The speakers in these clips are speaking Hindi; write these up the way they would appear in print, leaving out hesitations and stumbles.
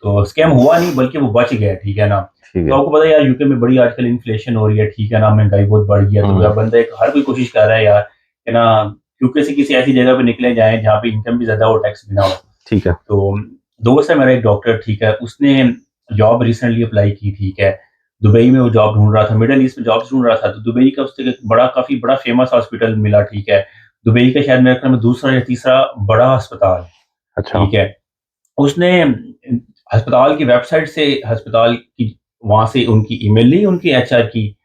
तो स्कैम हुआ नहीं बल्कि वो बच गया, ठीक है ना। ठीक तो है। आपको पता है यार यूके में बड़ी आजकल इन्फ्लेशन हो रही है, ठीक है ना, महंगाई बहुत बढ़ गई है, तो यार बंदा एक हर कोई कोशिश कर रहा है यार कि ना यूके से किसी ऐसी जगह पे निकले जाएँ जहाँ पे इनकम भी ज़्यादा हो, टैक्स भी ना हो। ठीक है। तो दोस्त है मेरा एक डॉक्टर, ठीक है, उसने जॉब रिसेंटली अप्लाई की, ठीक है। दुबई में वो जॉब ढूँढ रहा था, मिडल ईस्ट में जॉब ढूँढ रहा था, तो दुबई का उसको एक काफ़ी बड़ा फ़ेमस हॉस्पिटल मिला, ठीक है। दुबई का शायद मेरे ख्याल में दूसरा या तीसरा बड़ा अस्पताल, अच्छा। ठीक है। उसने अस्पताल की वेबसाइट से अस्पताल की वहाँ से उनकी ईमेल ली उनकी एचआर की,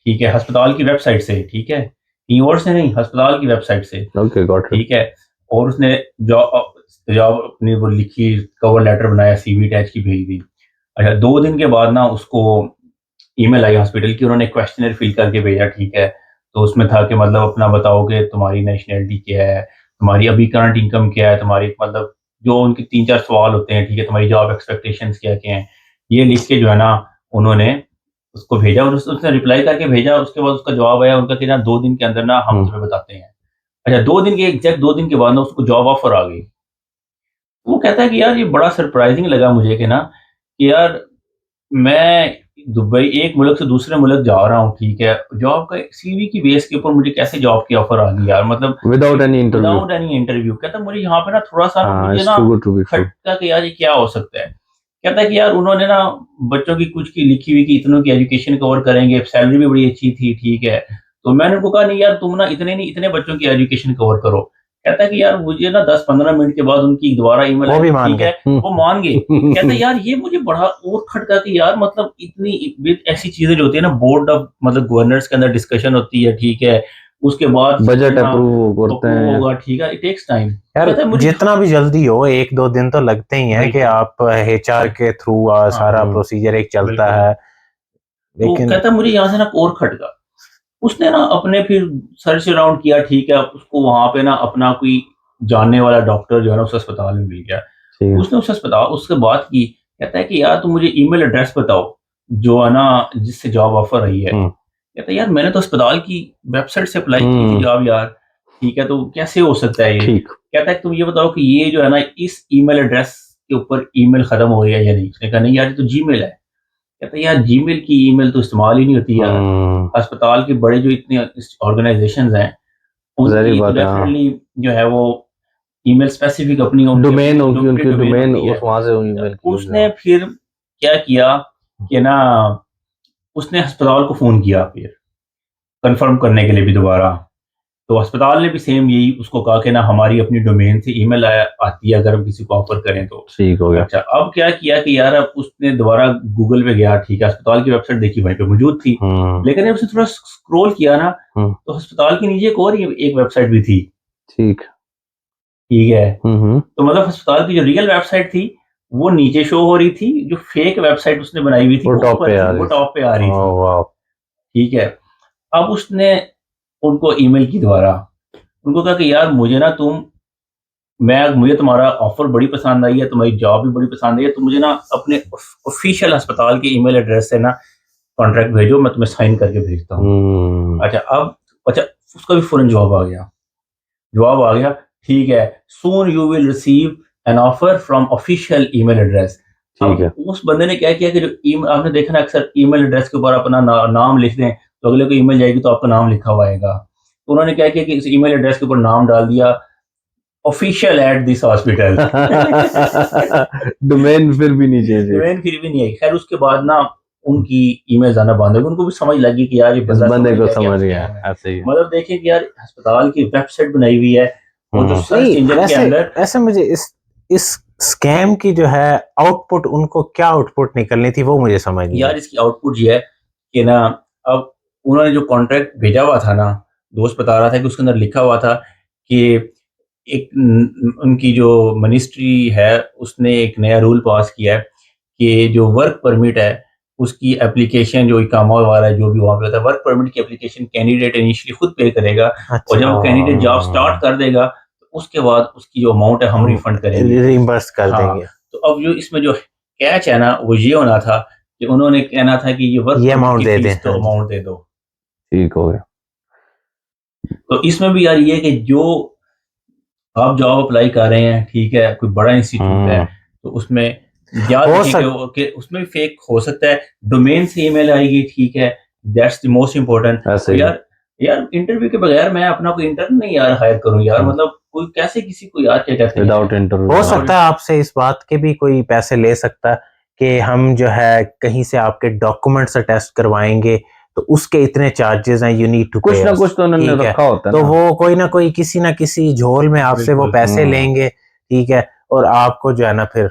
ठीक है, अस्पताल की वेबसाइट से, ठीक है। कहीं और से नहीं, अस्पताल की वेबसाइट से, ओके, गॉट इट। ठीक है। और उसने जॉब अपनी वो लिखी, कवर लेटर बनाया, सीवी अटैच की, भेज दी। अच्छा 2 दिन के बाद ना उसको ईमेल आई हॉस्पिटल की, उन्होंने क्वेश्चनर फिल करके भेजा, ठीक है। तो उसमें था कि मतलब अपना बताओ कि तुम्हारी नेशनैलिटी क्या है, तुम्हारी अभी करंट इनकम क्या है, तुम्हारी मतलब जो उनके 3-4 सवाल होते हैं, ठीक है, तुम्हारी जॉब एक्सपेक्टेशंस क्या-क्या हैं। ये लिख के जो है ना उन्होंने उसको भेजा और उसने रिप्लाई करके भेजा, उसके बाद उसका जवाब आया उनका कि ना 2 दिन के अंदर ना हम हुँ। तुम्हें बताते हैं। अच्छा 2 दिन के एग्ज़ैक्ट 2 दिन के बाद ना उसको जॉब ऑफर आ गई। वो कहता है कि यार ये बड़ा सरप्राइज़िंग लगा मुझे कि ना कि यार मैं दुबई एक मुल्क से दूसरे मुल्क जा रहा हूँ, ठीक है। जॉब का सीवी की बेस के ऊपर मुझे कैसे जॉब की ऑफ़र आ गई यार, मतलब without any interview. Without any interview. कहता है मुझे यहाँ पे ना थोड़ा-सा ना हाँ, मुझे इट्स ना too good to be true. खटका कि यार ये क्या हो सकता है। कहता है कि यार उन्होंने ना बच्चों की कुछ की लिखी हुई कि इतनों की एजुकेशन कवर करेंगे, सैलरी भी बड़ी अच्छी थी, ठीक है। तो मैंने उनको कहा नहीं यार तुम ना इतने नहीं, इतने बच्चों की एजुकेशन कवर करो। कहता है कि यार मुझे ना 10-15 मिनट के बाद उनकी दोबारा ईमेल वो आई भी कि मान ठीक गए। है, वो मान गए। कहता है यार ये मुझे बड़ा और खटका कि यार मतलब इतनी ऐसी चीज़ें जो होती है ना, बोर्ड ऑफ मतलब गवर्नर्स के अंदर डिस्कशन होती है, ठीक है। उसके बाद बजट ना अप्रूव करते अप्रूव हैं। होगा, ठीक है, इट टेक्स टाइम। यार कहता है मुझे जितना भी जल्दी हो 1-2 दिन तो लगते ही हैं कि बिल्कुल, आप एचआर के थ्रू हाँ, सारा हुँ। प्रोसीजर एक चलता बिल्कुल। है। तो लेकिन कहता है मुझे यहाँ से ना और खटका। उसने ना अपने फिर सर्च अराउंड किया, ठीक है, उसको वहाँ पे ना अपना कोई जानने वाला डॉक्टर जो है ना उस अस्पताल में मिल गया। ठीक है। उसने उस अस्पताल उससे बात की, कहता है कि यार तुम मुझे ईमेल एड्रेस बताओ, जो है ना जिससे जॉब ऑफर आई है। हुँ। कहता है यार मैंने तो अस्पताल की वेबसाइट से अप्लाई की थी हुँ, जॉब यार, ठीक है, तो कैसे हो सकता है ये? ठीक। कहता है तुम ये बताओ कि ये जो है ना इस ईमेल एड्रेस के ऊपर ईमेल खत्म हो गई है या नहीं? उसने कहा नहीं यार ये तो जीमेल है। कहता है यार जीमेल की ईमेल तो इस्तेमाल ही नहीं होती यार। हुँ, अस्पताल के बड़े जो इतने ऑर्गेनाइजेशंस हैं, ज़ाहिर उनकी तो बात है, हाँ। डेफिनेटली जो है वो ईमेल स्पेसिफिक अपनी उनकी अपनी डोमेन होगी, डोमेन उनकी डोमेन डोमेन होती है। उस वहाँ से तो ईमेल की होगी, उसने हाँ। फिर क्या किया कि ना उसने अस्पताल को फ़ोन किया फिर, कन्फर्म करने के लिए भी दोबारा। तो अस्पताल ने भी सेम यही उसको कहा कि ना हमारी अपनी डोमेन से ईमेल आती है अगर हम किसी को ऑफ़र करें तो। ठीक हो गया। अच्छा, अब क्या किया कि यार अब उसने दोबारा गूगल पे गया, ठीक है, अस्पताल की वेबसाइट देखी वहीं पे मौजूद थी। हुँ, लेकिन जब उसने थोड़ा स्क्रॉल किया ना, हुँ, तो अस्पताल के नीचे एक और ये एक वेबसाइट भी थी, ठीक। ठीक है। हुँ, हुँ। तो मतलब अस्पताल की जो रियल वेबसाइट थी, वो नीचे शो हो रही थी, जो फेक वेबसाइट उसने बनाई हुई थी, वो वो टॉप ऊपर पे थी, आ वो रही थी। टॉप पे आ रही ओह थी, वाओ! ठीक है। अब उसने उनको ईमेल की दोबारा, उनको कहा कि यार मुझे तुम्हारा ऑफ़र बड़ी पसंद आई है, तुम्हारी जॉब भी बड़ी पसंद आई है, तो मुझे ना अपने ऑफ़िशियल अस्पताल के ईमेल एड्रेस से ना कॉन्ट्रैक्ट भेजो, मैं तुम्हें साइन करके भेजता हूँ। हुँ, अच्छा अब अच्छा उसका भी फ़ौरन जवाब आ गया, ठीक है, soon you will receive an offer from official email address. ठीक अब है। उस बंदे ने क्या किया कि जो आपने देखा ना अक्सर ईमेल एड्रेस के ऊपर अपना नाम लिख दें, तो अगले को ईमेल जाएगी तो आपका नाम लिखा हुआ आएगा। तो उन्होंने क्या किया कि इस ईमेल एड्रेस के ऊपर नाम डाल दिया, official at this hospital. Domain फिर भी नहीं चेंज हुई। डोमेन फिर भी नहीं आई। खैर उसके बाद ना उनकी ईमेल्स आना बंद हो गई। उनको भी समझ लगी कि यार ये इस बंदा बंदे समझ को गया कि अब समझ गया, स्कैम है। ऐसे ही है। मतलब देखें कि यार अस्पताल की वेबसाइट बनाई हुई है, वो जो हुँ, सर्च नहीं, इंजन के वैसे अंदर वैसे मुझे इस स्कैम की जो है आउटपुट, उनको क्या आउटपुट निकलनी थी वो मुझे समझ नहीं आई। यार इसकी आउटपुट ये है कि ना अब उन्होंने जो कॉन्ट्रैक्ट भेजा हुआ था ना, दोस्त बता रहा था कि उसके अंदर लिखा हुआ था कि एक उनकी जो मिनिस्ट्री है उसने एक नया रूल पास किया है कि जो वर्क परमिट है उसकी एप्लीकेशन जो इकामा वाला है जो भी वहाँ पे होता है, वर्क परमिट की एप्लीकेशन कैंडिडेट इनिशियली खुद पे करेगा और जब अच्छा, वो कैंडिडेट जॉब स्टार्ट कर देगा तो उसके बाद उसकी जो अमाउंट है हम हम रिफंड करेंगे। रिइम्बर्स कर हाँ, देंगे। तो अब जो इसमें जो कैच है ना वो ये होना था कि उन्होंने कहना था कि ये वर्क ये परमिट अमाउंट की दे दें, फीस तो हाँ जी। अमाउंट दे दो। ठीक हो गया। तो इसमें भी यार ये है कि जो आप जॉब अप्लाई कर रहे हैं, ठीक है, कोई बड़ा इंस्टीट्यूट है, हुँ, तो उसमें याद हो रखिए कि उसमें भी फेक हो सकता है, डोमेन से ईमेल आएगी, ठीक है, दैट्स द मोस्ट इम्पोर्टेंट। ऐसे ही यार इंटरव्यू के बगैर मैं अपना कोई इंटर्न नहीं यार हायर करूं यार, मतलब कोई कैसे किसी को यार क्या कहते हैं, विदाउट इंटरव्यू हो सकता है आपसे इस बात के भी कोई पैसे ले सकता है कि हम जो है कहीं से आपके डॉक्यूमेंट्स टेस्ट करवाएंगे तो उसके इतने चार्जेस हैं, यू नीड टू कुछ पे ना अस, कुछ तो उन्होंने ठीक है। रखा होता है तो ना। वो कोई ना कोई किसी ना किसी झोल में आपसे वो बिल्कुल। पैसे लेंगे, ठीक है, और आपको जो है ना फिर